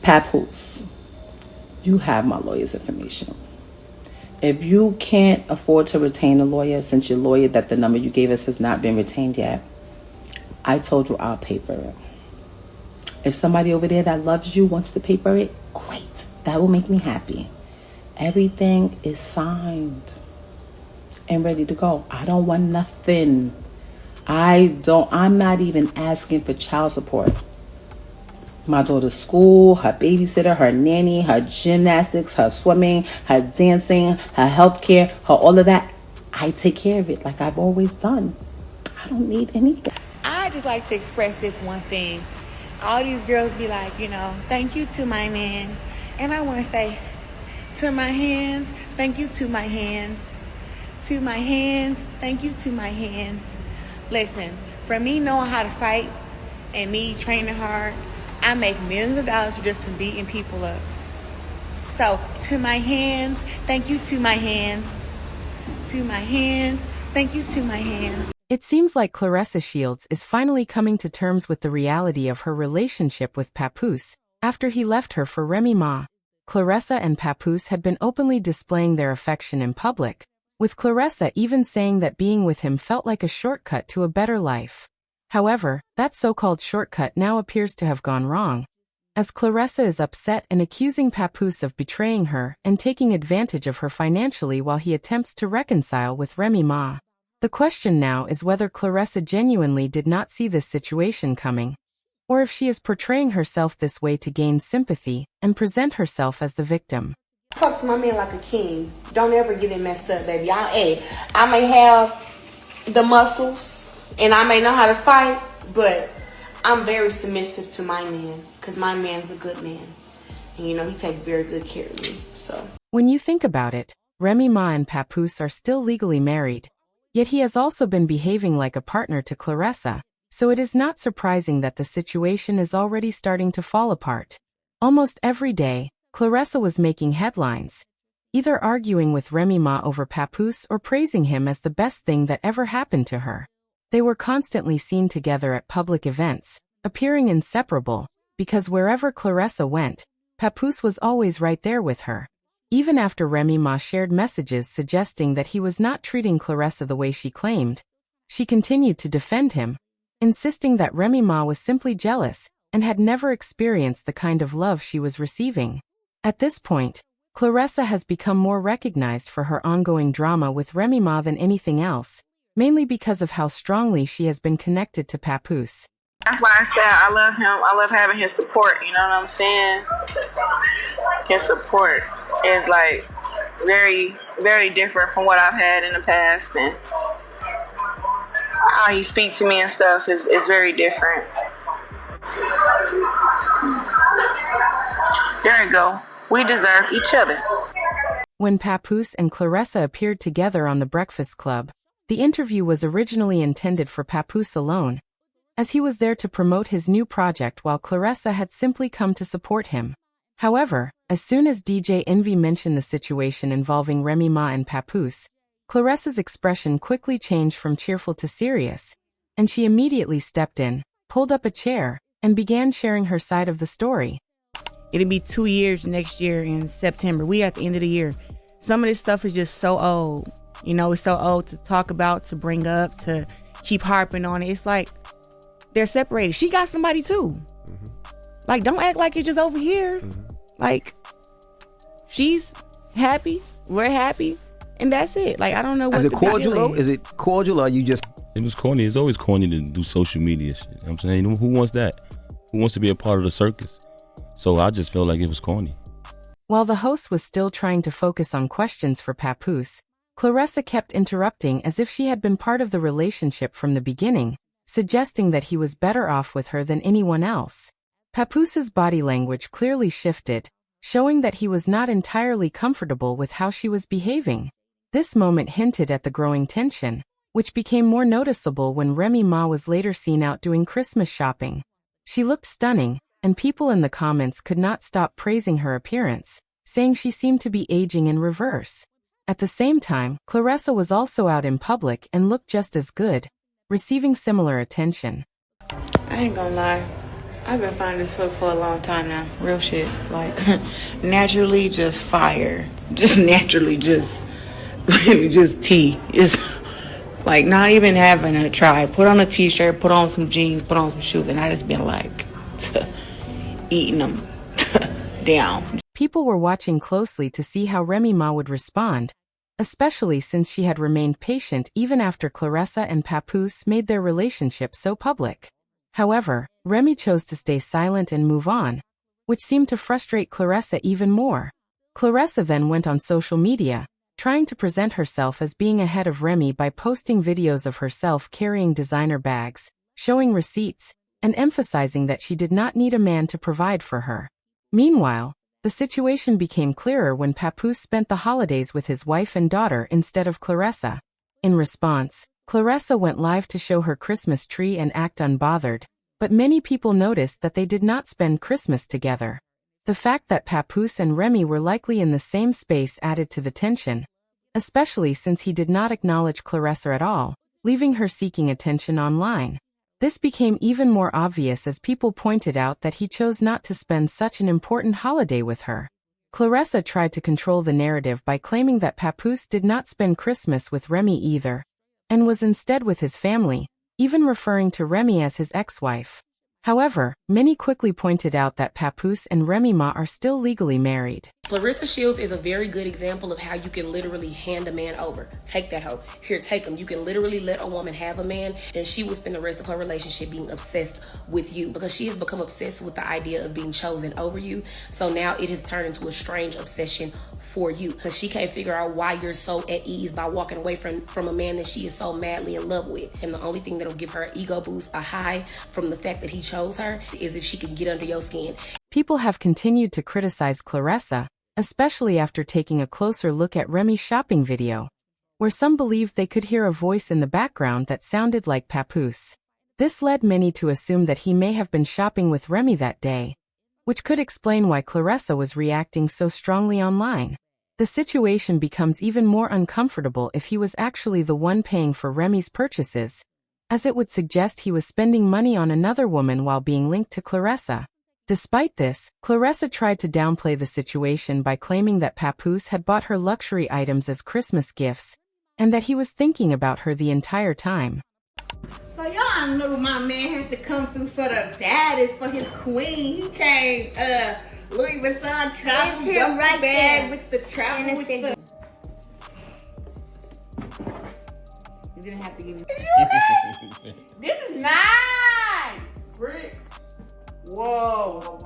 Papoose, you have my lawyer's information. If you can't afford to retain a lawyer, since your lawyer that the number you gave us has not been retained yet, I told you I'll pay for it. If somebody over there that loves you wants to pay for it, great. That will make me happy. Everything is signed and ready to go. I don't want nothing. I'm not even asking for child support. My daughter's school, her babysitter, her nanny, her gymnastics, her swimming, her dancing, her healthcare, her all of that. I take care of it like I've always done. I don't need anything. I just like to express this one thing. All these girls be like, thank you to my man. And I want to say, to my hands, thank you to my hands. To my hands, thank you to my hands. Listen, for me knowing how to fight and me training hard, I make millions of dollars just from beating people up. So, to my hands, thank you to my hands. To my hands, thank you to my hands. It seems like Claressa Shields is finally coming to terms with the reality of her relationship with Papoose after he left her for Remy Ma. Claressa and Papoose had been openly displaying their affection in public, with Claressa even saying that being with him felt like a shortcut to a better life. However, that so-called shortcut now appears to have gone wrong, as Claressa is upset and accusing Papoose of betraying her and taking advantage of her financially while he attempts to reconcile with Remy Ma. The question now is whether Claressa genuinely did not see this situation coming, or if she is portraying herself this way to gain sympathy and present herself as the victim. Talk to my man like a king. Don't ever get it messed up, baby. I may have the muscles and I may know how to fight, but I'm very submissive to my man because my man's a good man. And he takes very good care of me. So when you think about it, Remy Ma and Papoose are still legally married. Yet he has also been behaving like a partner to Claressa, so it is not surprising that the situation is already starting to fall apart. Almost every day, Claressa was making headlines, either arguing with Remy Ma over Papoose or praising him as the best thing that ever happened to her. They were constantly seen together at public events, appearing inseparable, because wherever Claressa went, Papoose was always right there with her. Even after Remy Ma shared messages suggesting that he was not treating Claressa the way she claimed, she continued to defend him, insisting that Remy Ma was simply jealous and had never experienced the kind of love she was receiving. At this point, Claressa has become more recognized for her ongoing drama with Remy Ma than anything else, mainly because of how strongly she has been connected to Papoose. That's why I said I love him. I love having his support, you know what I'm saying? His support is like very, very different from what I've had in the past, and how he speaks to me and stuff is very different. There you go. We deserve each other. When Papoose and Claressa appeared together on The Breakfast Club, the interview was originally intended for Papoose alone, as he was there to promote his new project while Claressa had simply come to support him. However, as soon as DJ Envy mentioned the situation involving Remy Ma and Papoose, Claressa's expression quickly changed from cheerful to serious, and she immediately stepped in, pulled up a chair, and began sharing her side of the story. It'll be 2 years next year in September. We at the end of the year. Some of this stuff is just so old. It's so old to talk about, to bring up, to keep harping on it. It's like they're separated. She got somebody too. Mm-hmm. Like, don't act like it's just over here. Mm-hmm. Like, she's happy, we're happy, and that's it. Like, I don't know what Is it cordial though? Is it cordial or you just... It was corny. It's always corny to do social media shit. You know what I'm saying? Who wants that? Who wants to be a part of the circus? So I just felt like it was corny. While the host was still trying to focus on questions for Papoose, Claressa kept interrupting as if she had been part of the relationship from the beginning, suggesting that he was better off with her than anyone else. Papoose's body language clearly shifted, showing that he was not entirely comfortable with how she was behaving. This moment hinted at the growing tension, which became more noticeable when Remy Ma was later seen out doing Christmas shopping. She looked stunning, and people in the comments could not stop praising her appearance, saying she seemed to be aging in reverse. At the same time, Claressa was also out in public and looked just as good, receiving similar attention. I ain't gonna lie. I've been finding this fuck for a long time now. Real shit. Like, naturally just fire. Just naturally just, really just tea. It's like not even having to try. Put on a t-shirt, put on some jeans, put on some shoes, and I just been like, eating them down. People were watching closely to see how Remy Ma would respond, especially since she had remained patient even after Claressa and Papoose made their relationship so public. However, Remy chose to stay silent and move on, which seemed to frustrate Claressa even more. Claressa then went on social media, trying to present herself as being ahead of Remy by posting videos of herself carrying designer bags, showing receipts, and emphasizing that she did not need a man to provide for her. Meanwhile, the situation became clearer when Papoose spent the holidays with his wife and daughter instead of Claressa. In response, Claressa went live to show her Christmas tree and act unbothered, but many people noticed that they did not spend Christmas together. The fact that Papoose and Remy were likely in the same space added to the tension, especially since he did not acknowledge Claressa at all, leaving her seeking attention online. This became even more obvious as people pointed out that he chose not to spend such an important holiday with her. Claressa tried to control the narrative by claiming that Papoose did not spend Christmas with Remy either, and was instead with his family, even referring to Remy as his ex-wife. However, many quickly pointed out that Papoose and Remy Ma are still legally married. Claressa Shields is a very good example of how you can literally hand a man over. Take that hoe. Here, take him. You can literally let a woman have a man, and she will spend the rest of her relationship being obsessed with you because she has become obsessed with the idea of being chosen over you. So now it has turned into a strange obsession for you because she can't figure out why you're so at ease by walking away from a man that she is so madly in love with. And the only thing that'll give her an ego boost, a high from the fact that he chose her, is if she can get under your skin. People have continued to criticize Claressa, especially after taking a closer look at Remy's shopping video, where some believed they could hear a voice in the background that sounded like Papoose. This led many to assume that he may have been shopping with Remy that day, which could explain why Claressa was reacting so strongly online. The situation becomes even more uncomfortable if he was actually the one paying for Remy's purchases, as it would suggest he was spending money on another woman while being linked to Claressa. Despite this, Claressa tried to downplay the situation by claiming that Papoose had bought her luxury items as Christmas gifts, and that he was thinking about her the entire time. So y'all knew my man had to come through for the baddest, for his queen. He came, Louis Vuitton travel duffel right bag with the travel with the... You didn't have to give me... This is nice! Bricks. Whoa.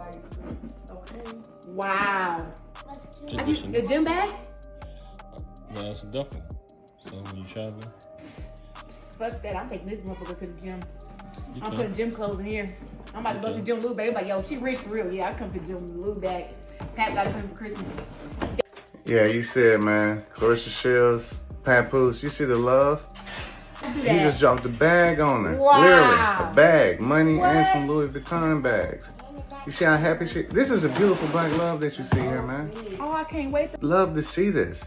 Okay. Wow. The gym bag? Yeah, it's a duffel. So when you travel. Fuck that. I'm taking this motherfucker to the gym. I'm putting gym clothes in here. I'm about to go to the gym Lou bag. Like, yo, she rich for real. Yeah, I come to the gym Lou bag. Pat got it for Christmas. Yeah, you said, man. Claressa Shields, Papoose, you see the love? You just dropped the bag on her. Wow. Literally, a bag, money, and some Louis Vuitton bags. You see how happy she... This is a beautiful black love that you see here, man. Oh, I can't wait. Love to see this.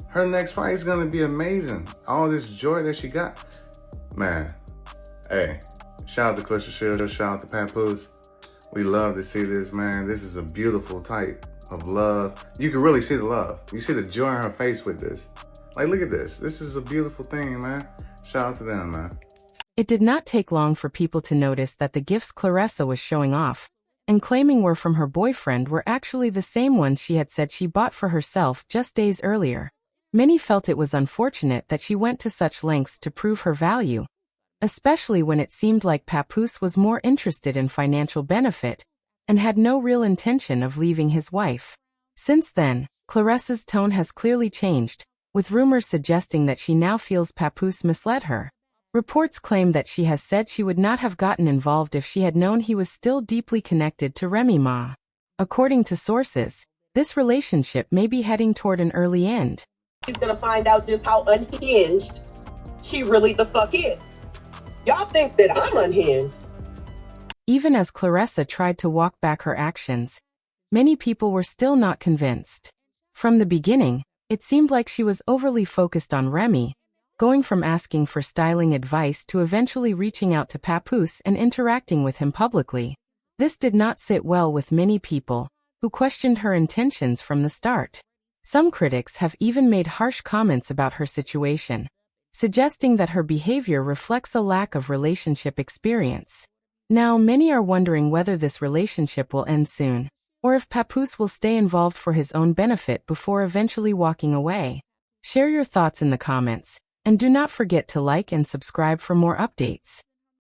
Her next fight is going to be amazing. All this joy that she got. Man, hey, shout out to Claressa Shields, shout out to Papoose. We love to see this, man. This is a beautiful type of love. You can really see the love. You see the joy in her face with this. Like, look at this. This is a beautiful thing, man. Shout out to them, man. It did not take long for people to notice that the gifts Claressa was showing off and claiming were from her boyfriend were actually the same ones she had said she bought for herself just days earlier. Many felt it was unfortunate that she went to such lengths to prove her value, especially when it seemed like Papoose was more interested in financial benefit and had no real intention of leaving his wife. Since then, Claressa's tone has clearly changed, with rumors suggesting that she now feels Papoose misled her. Reports claim that she has said she would not have gotten involved if she had known he was still deeply connected to Remy Ma. According to sources, this relationship may be heading toward an early end. She's gonna find out just how unhinged she really the fuck is. Y'all think that I'm unhinged. Even as Claressa tried to walk back her actions, many people were still not convinced. From the beginning, it seemed like she was overly focused on Remy, going from asking for styling advice to eventually reaching out to Papoose and interacting with him publicly. This did not sit well with many people, who questioned her intentions from the start. Some critics have even made harsh comments about her situation, suggesting that her behavior reflects a lack of relationship experience. Now, many are wondering whether this relationship will end soon, or if Papoose will stay involved for his own benefit before eventually walking away. Share your thoughts in the comments, and do not forget to like and subscribe for more updates.